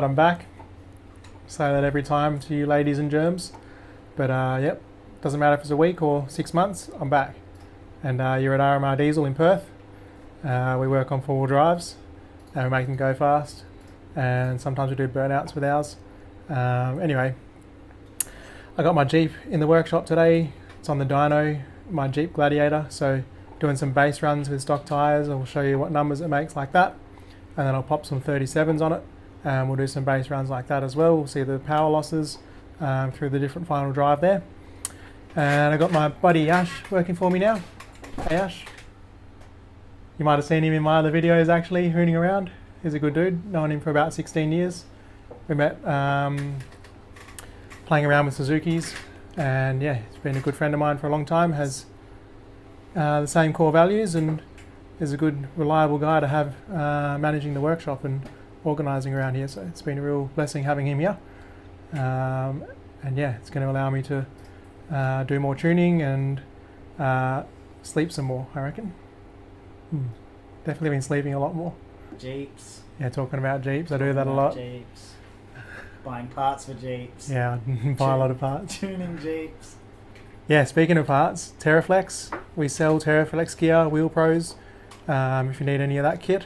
Alright, I'm back. Say that every time to you ladies and germs. But yep, doesn't matter if it's a week or 6 months, I'm back. And you're at RMR Diesel in Perth. We work on 4-wheel drives and we make them go fast. And sometimes we do burnouts with ours. Anyway, I got my Jeep in the workshop today. It's on the dyno, my Jeep Gladiator. So doing some base runs with stock tyres. I'll show you what numbers it makes like that. And then I'll pop some 37s on it. And we'll do some base runs like that as well. We'll see the power losses through the different final drive there. And I got my buddy Ash working for me now. Hey Ash. You might have seen him in my other videos actually, hooning around. He's a good dude, known him for about 16 years. We met playing around with Suzukis, and yeah, he's been a good friend of mine for a long time, has the same core values, and is a good, reliable guy to have managing the workshop and organising around here. So it's been a real blessing having him here. And yeah, it's going to allow me to do more tuning and sleep some more, I reckon. Definitely been sleeping a lot more. Jeeps. Yeah, talking about Jeeps. I do that a lot. Jeeps. Buying parts for Jeeps. Yeah, buy a lot of parts. Tuning Jeeps. Yeah, speaking of parts, Terraflex. We sell Terraflex gear, Wheel Pros. If you need any of that kit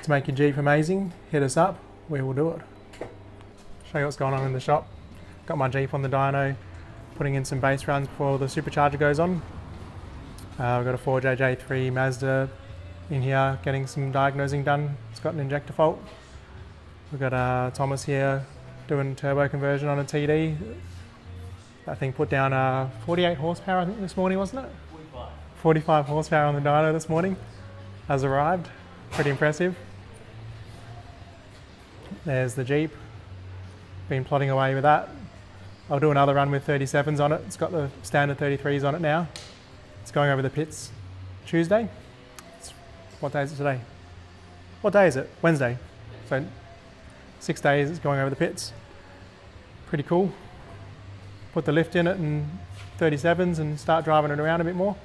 to make your Jeep amazing, hit us up. We will do it. Show you what's going on in the shop. Got my Jeep on the dyno, putting in some base runs before the supercharger goes on. We've got a 4JJ3 Mazda in here getting some diagnosing done. It's got an injector fault. We've got Thomas here doing turbo conversion on a TD. That thing put down 48 horsepower I think this morning, wasn't it? 45 horsepower on the dyno this morning. Has arrived. Pretty impressive. There's the Jeep. Been plodding away with that. I'll do another run with 37s on it. It's got the standard 33s on it now. It's going over the pits Tuesday. What day is it today? What day is it? Wednesday. So 6 days it's going over the pits. Pretty cool. Put the lift in it and 37s and start driving it around a bit more.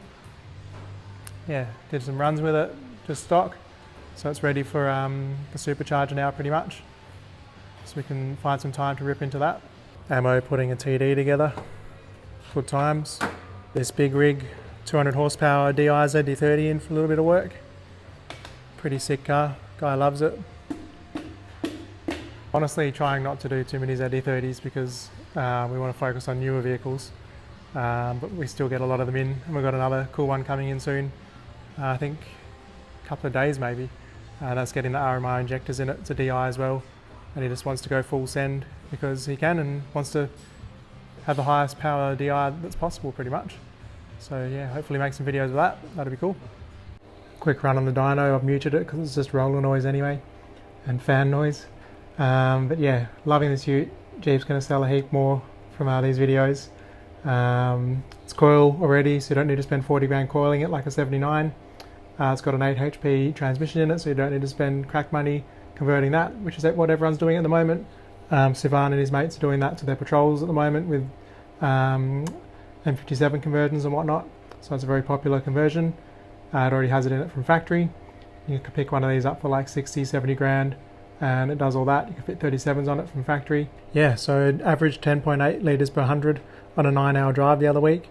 Yeah, did some runs with it, just stock. So it's ready for the supercharger now pretty much. So we can find some time to rip into that. Ammo putting a TD together. Good times. This big rig, 200 horsepower DI ZD30 in for a little bit of work. Pretty sick car, guy loves it. Honestly trying not to do too many ZD30s because we want to focus on newer vehicles. But we still get a lot of them in, and we've got another cool one coming in soon. I think a couple of days maybe. That's getting the RMR injectors in it. It's a DI as well. And he just wants to go full send because he can and wants to have the highest power DI that's possible pretty much. So yeah, hopefully make some videos of that. That'd be cool. Quick run on the dyno. I've muted it because it's just roller noise anyway and fan noise. But yeah, loving this ute. Jeep's going to sell a heap more from these videos. It's coil already, so you don't need to spend 40 grand coiling it like a 79. It's got an 8 HP transmission in it, so you don't need to spend crack money converting that, which is what everyone's doing at the moment. Sivan and his mates are doing that to their patrols at the moment with M57 conversions and whatnot. So it's a very popular conversion. It already has it in it from factory. You can pick one of these up for like 60, 70 grand and it does all that. You can fit 37s on it from factory. Yeah, so it averaged 10.8 litres per 100 on a 9-hour drive the other week.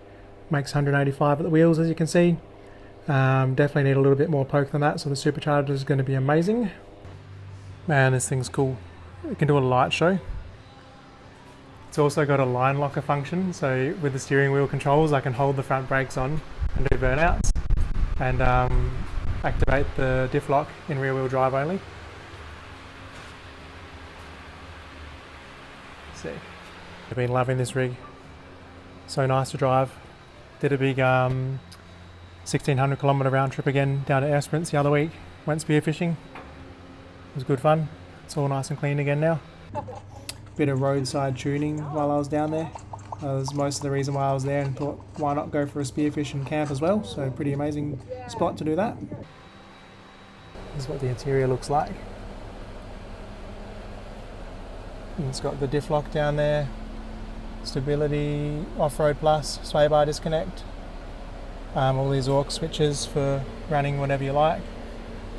Makes 185 at the wheels, as you can see. Definitely need a little bit more poke than that, so the supercharger is going to be amazing. Man, this thing's cool. It can do a light show. It's also got a line locker function, so with the steering wheel controls I can hold the front brakes on and do burnouts and activate the diff lock in rear wheel drive only. Sick. I've been loving this rig. So nice to drive. Did a big 1600 kilometre round trip again down to Air Sprints the other week. Went spearfishing. It was good fun. It's all nice and clean again now. Bit of roadside tuning while I was down there. That was most of the reason why I was there, and thought why not go for a spearfish and camp as well. So pretty amazing spot to do that. This is what the interior looks like. And it's got the diff lock down there. Stability, off-road plus, sway bar disconnect. All these aux switches for running whatever you like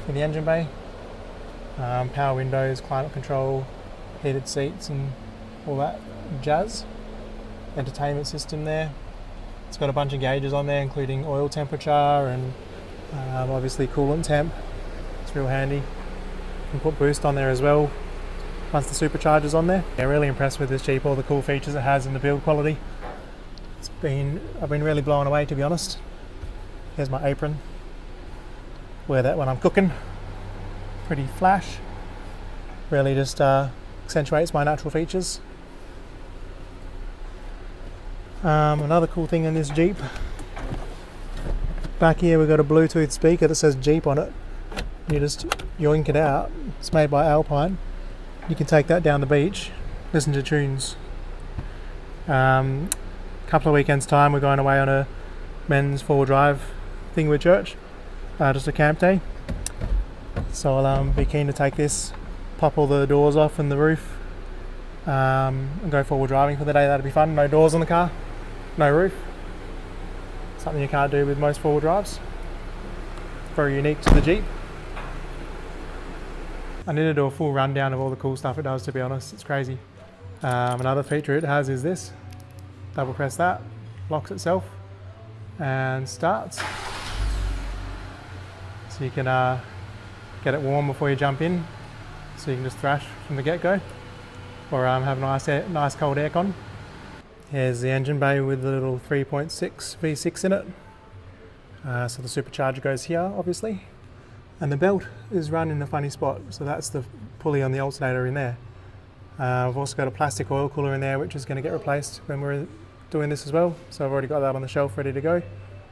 for the engine bay. Power windows, climate control, heated seats and all that jazz. Entertainment system there. It's got a bunch of gauges on there, including oil temperature and obviously coolant temp. It's real handy. You can put boost on there as well once the supercharger's on there. Yeah, really impressed with this Jeep, all the cool features it has and the build quality. I've been really blown away, to be honest. Here's my apron. Wear that when I'm cooking. Pretty flash. Really just accentuates my natural features. Another cool thing in this Jeep, back here we've got a Bluetooth speaker that says Jeep on it. You just yoink it out. It's made by Alpine. You can take that down the beach, listen to tunes. Couple of weekends time we're going away on a men's 4-wheel drive thing with church, just a camp day. So I'll be keen to take this, pop all the doors off and the roof, and go 4-wheel driving for the day. That'd be fun. No doors on the car, no roof. Something you can't do with most 4-wheel drives. Very unique to the Jeep. I need to do a full rundown of all the cool stuff it does, to be honest. It's crazy. Another feature it has is this. Double press that, locks itself and starts. So you can get it warm before you jump in, so you can just thrash from the get-go, or have nice cold aircon. Here's the engine bay with the little 3.6 V6 in it. So the supercharger goes here, obviously, and the belt is run in a funny spot, so that's the pulley on the alternator in there. I've also got a plastic oil cooler in there, which is going to get replaced when we're doing this as well, so I've already got that on the shelf ready to go.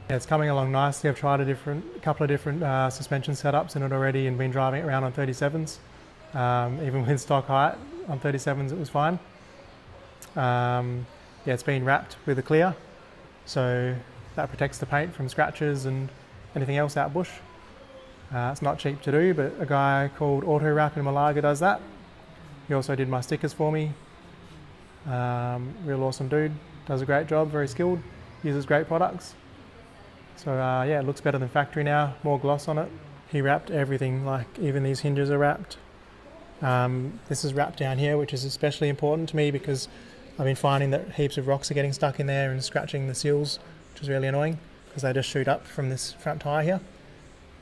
Yeah, it's coming along nicely. I've tried a couple of different suspension setups in it already and been driving it around on 37s. Even with stock height on 37s it was fine. Yeah, it's been wrapped with a clear, so that protects the paint from scratches and anything else out bush. It's not cheap to do, but a guy called Auto Wrap in Malaga does that. He also did my stickers for me. Real awesome dude, does a great job, very skilled, uses great products. So yeah, it looks better than factory now, more gloss on it. He wrapped everything, like even these hinges are wrapped. This is wrapped down here, which is especially important to me because I've been finding that heaps of rocks are getting stuck in there and scratching the seals, which is really annoying because they just shoot up from this front tyre here.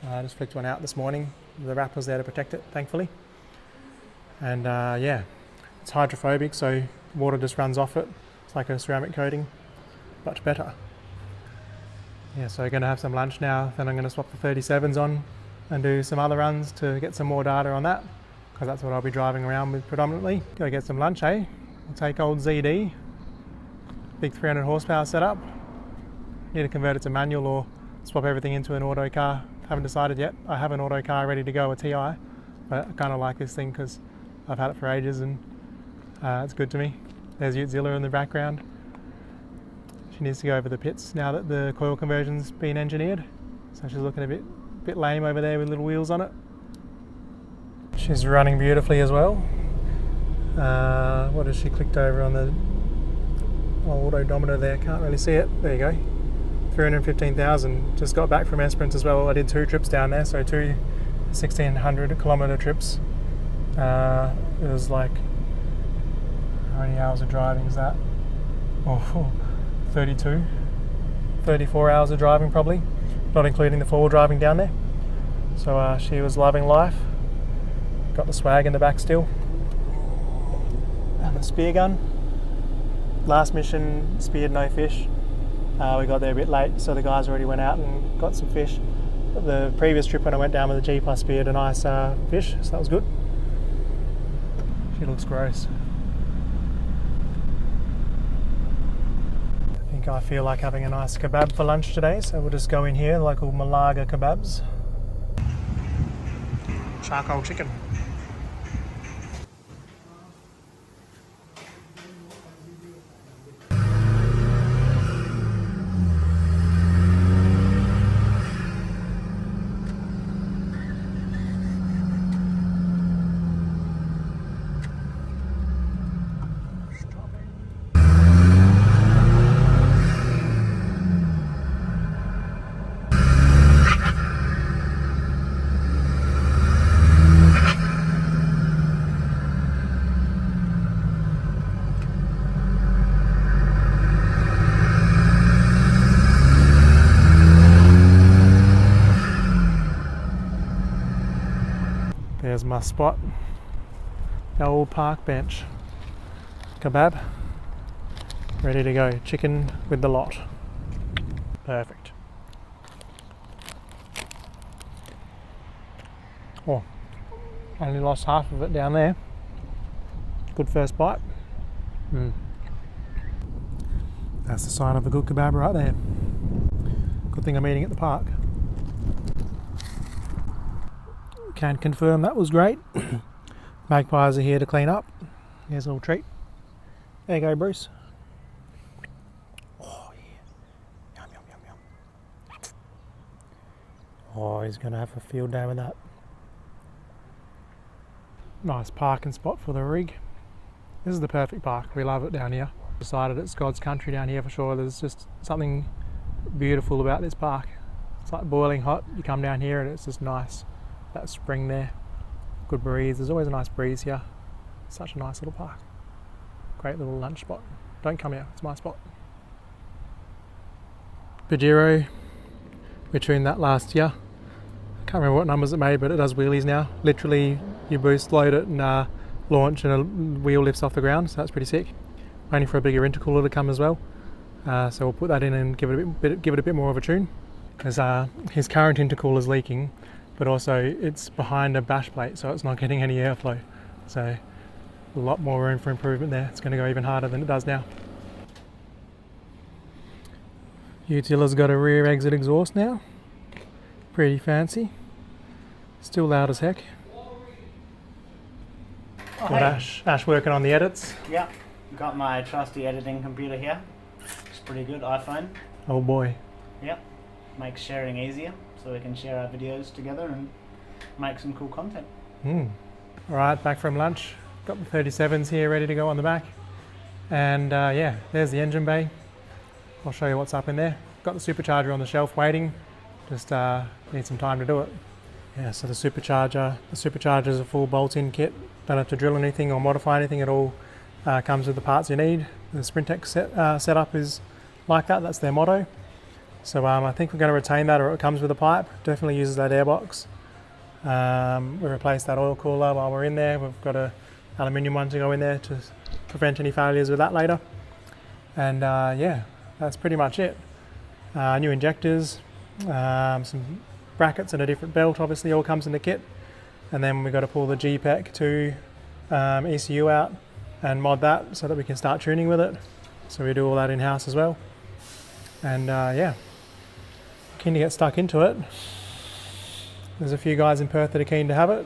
I just flicked one out this morning. The wrap was there to protect it, thankfully. And yeah, it's hydrophobic, so water just runs off it. It's like a ceramic coating, much better. Yeah, so I'm going to have some lunch now, then I'm going to swap the 37s on and do some other runs to get some more data on that, because that's what I'll be driving around with predominantly. Go get some lunch, eh? We'll take old ZD, big 300 horsepower setup. Need to convert it to manual or swap everything into an auto car. Haven't decided yet. I have an auto car ready to go, a TI, but I kind of like this thing because I've had it for ages and it's good to me. There's Utzilla in the background. She needs to go over the pits now that the coil conversion's been engineered. So she's looking a bit lame over there with little wheels on it. She's running beautifully as well. What has she clicked over on the odometer there? Can't really see it. There you go. 315,000. Just got back from Esperance as well. I did 2 trips down there, so 2 1,600 kilometre trips. It was like, how many hours of driving is that? Oh, 34 hours of driving probably, not including the 4-wheel driving down there. So she was loving life. Got the swag in the back still. And the spear gun. Last mission, speared no fish. We got there a bit late, so the guys already went out and got some fish. But the previous trip when I went down with the Jeep, I speared a nice fish, so that was good. She looks gross. I feel like having a nice kebab for lunch today, so we'll just go in here, local Malaga kebabs. Charcoal chicken. There's my spot. The old park bench. Kebab. Ready to go. Chicken with the lot. Perfect. Oh, only lost half of it down there. Good first bite. That's the sign of a good kebab right there. Good thing I'm eating at the park. Can confirm that was great. Magpies are here to clean up. Here's a little treat. There you go, Bruce. Oh yeah. Yum, yum, yum, yum. Oh, he's going to have a field day with that. Nice parking spot for the rig. This is the perfect park. We love it down here. Decided it's God's country down here for sure. There's just something beautiful about this park. It's like boiling hot. You come down here and it's just nice. That spring there. Good breeze. There's always a nice breeze here. Such a nice little park. Great little lunch spot. Don't come here. It's my spot. Pajero. We tuned that last year. Can't remember what numbers it made, but it does wheelies now. Literally, you boost, load it, and launch, and a wheel lifts off the ground. So that's pretty sick. Only for a bigger intercooler to come as well. So we'll put that in and give it a bit more of a tune. Because his current intercooler is leaking, but also it's behind a bash plate, so it's not getting any airflow. So a lot more room for improvement there. It's going to go even harder than it does now. Utila's got a rear exit exhaust now. Pretty fancy. Still loud as heck. Oh, Got hey. Ash working on the edits. Yep. Got my trusty editing computer here. It's pretty good, iPhone. Oh boy. Yep. Makes sharing easier, so we can share our videos together and make some cool content. Alright, back from lunch. Got the 37s here ready to go on the back. And yeah, there's the engine bay. I'll show you what's up in there. Got the supercharger on the shelf waiting. Just need some time to do it. Yeah, so the supercharger is a full bolt-in kit. Don't have to drill anything or modify anything at all. Comes with the parts you need. The Sprintec setup is like that. That's their motto. So I think we're going to retain that, or it comes with a pipe. Definitely uses that airbox. We replaced that oil cooler while we're in there. We've got a aluminium one to go in there to prevent any failures with that later. And yeah, that's pretty much it. New injectors, some brackets and a different belt obviously all comes in the kit. And then we've got to pull the GPEC 2 ECU out and mod that so that we can start tuning with it. So we do all that in-house as well. And yeah, keen to get stuck into it. There's a few guys in Perth that are keen to have it.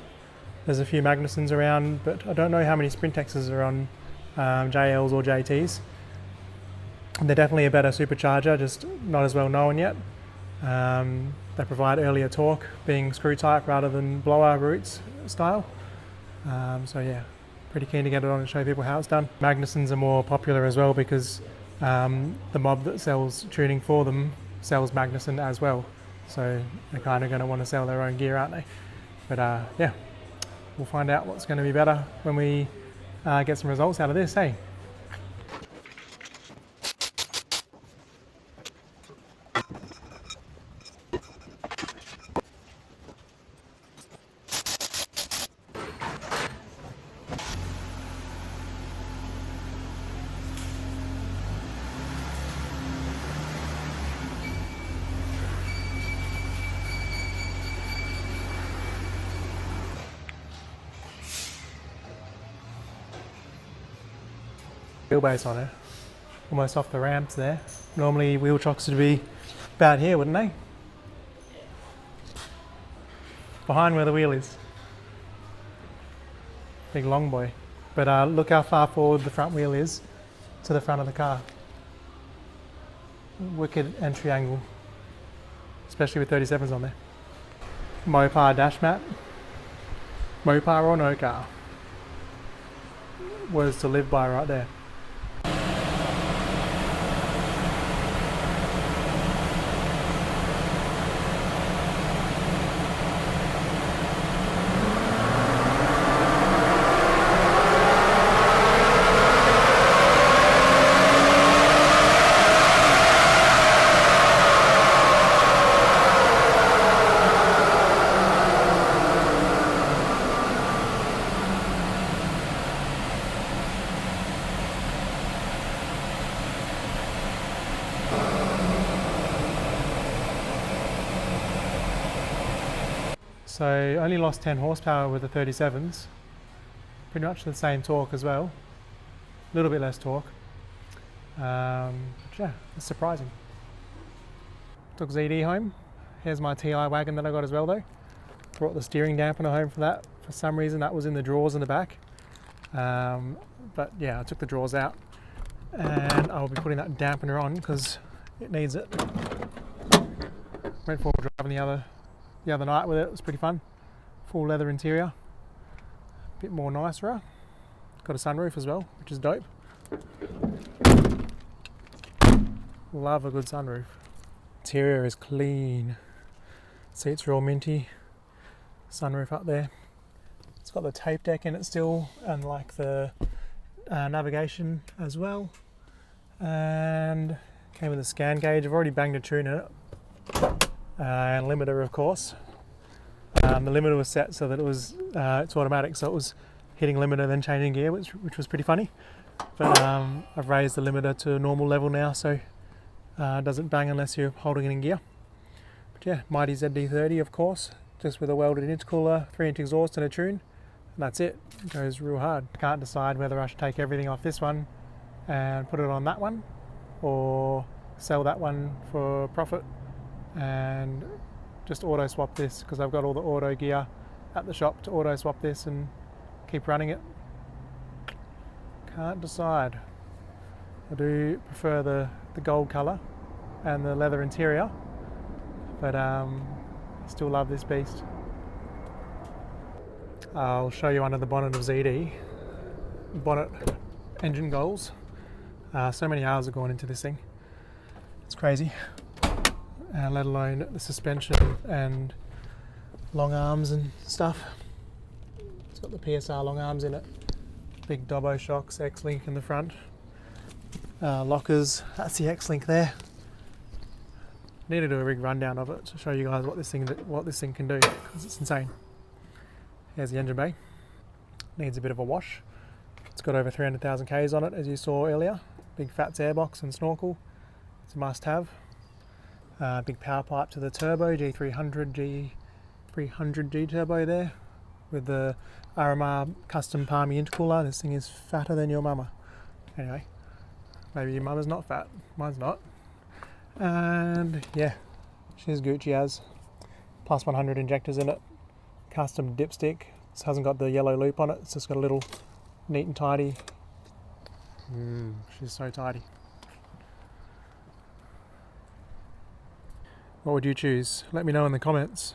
There's a few Magnusons around, but I don't know how many Sprintexes are on JLs or JTs. They're definitely a better supercharger, just not as well known yet. They provide earlier torque, being screw type rather than blower roots style. So yeah, pretty keen to get it on and show people how it's done. Magnusons are more popular as well because the mob that sells tuning for them sells Magnuson as well. So they're kind of going to want to sell their own gear, aren't they? But yeah, we'll find out what's going to be better when we get some results out of this, hey? Wheelbase on it, almost off the ramps there. Normally wheel chocks would be about here, wouldn't they? Behind where the wheel is. Big long boy. But look how far forward the front wheel is to the front of the car. Wicked entry angle, especially with 37s on there. Mopar dash mat. Mopar or no car. Words to live by right there. So only lost 10 horsepower with the 37s. Pretty much the same torque as well. A little bit less torque. But yeah, it's surprising. Took ZD home. Here's my TI wagon that I got as well though. Brought the steering dampener home for that. For some reason that was in the drawers in the back. But yeah, I took the drawers out and I'll be putting that dampener on because it needs it. Went for a drive the other night with it. It was pretty fun. Full leather interior. A bit more nicer. Got a sunroof as well, which is dope. Love a good sunroof. Interior is clean. Seats are all minty. Sunroof up there. It's got the tape deck in it still, and like the navigation as well. And came with a scan gauge. I've already banged a tune in it. And limiter, of course. The limiter was set so that it was it's automatic, so it was hitting limiter then changing gear, which was pretty funny. But I've raised the limiter to a normal level now, so it doesn't bang unless you're holding it in gear. But yeah, mighty ZD30, of course, just with a welded intercooler, 3-inch exhaust and a tune, and that's it. It goes real hard. Can't decide whether I should take everything off this one and put it on that one, or sell that one for profit and just auto swap this, because I've got all the auto gear at the shop to auto swap this and keep running it. Can't decide. I do prefer the gold colour and the leather interior, but I still love this beast. I'll show you under the bonnet of ZD. Bonnet engine goals. So many hours have gone into this thing. It's crazy. Let alone the suspension and long arms and stuff. It's got the PSR long arms in it. Big Dobbo shocks, X-Link in the front. Lockers, that's the X-Link there. Need to do a rig rundown of it to show you guys what this thing can do, because it's insane. Here's the engine bay. Needs a bit of a wash. It's got over 300,000 Ks on it, as you saw earlier. Big Fats airbox and snorkel. It's a must-have. Big power pipe to the turbo, G300 G turbo there, with the RMR custom Palmy intercooler. This thing is fatter than your mama. Anyway, maybe your mama's not fat, mine's not. And yeah, she's Gucci as. Plus 100 injectors in it. Custom dipstick. This hasn't got the yellow loop on it, it's just got a little neat and tidy. She's so tidy. What would you choose? Let me know in the comments.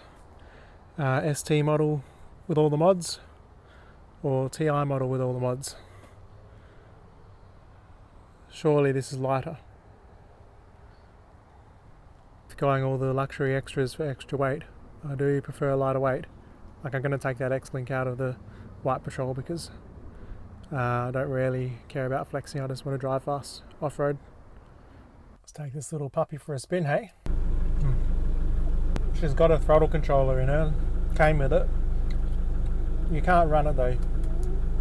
ST model with all the mods, or TI model with all the mods. Surely this is lighter. If going all the luxury extras for extra weight, I do prefer lighter weight. Like, I'm going to take that X-Link out of the White Patrol because I don't really care about flexing, I just want to drive fast off-road. Let's take this little puppy for a spin, hey? She's got a throttle controller in her, came with it. You can't run it though.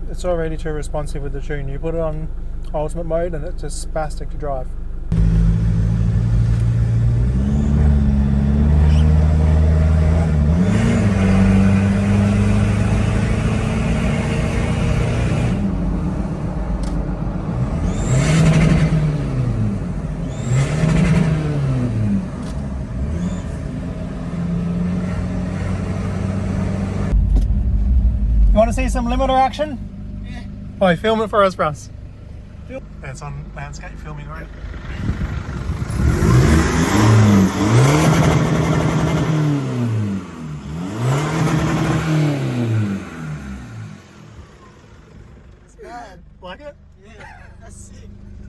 It's already too responsive with the tune. You put it on ultimate mode and it's just spastic to drive. You want to see some limiter action? Yeah. Oh, film it for us, Russ. That's on landscape filming already.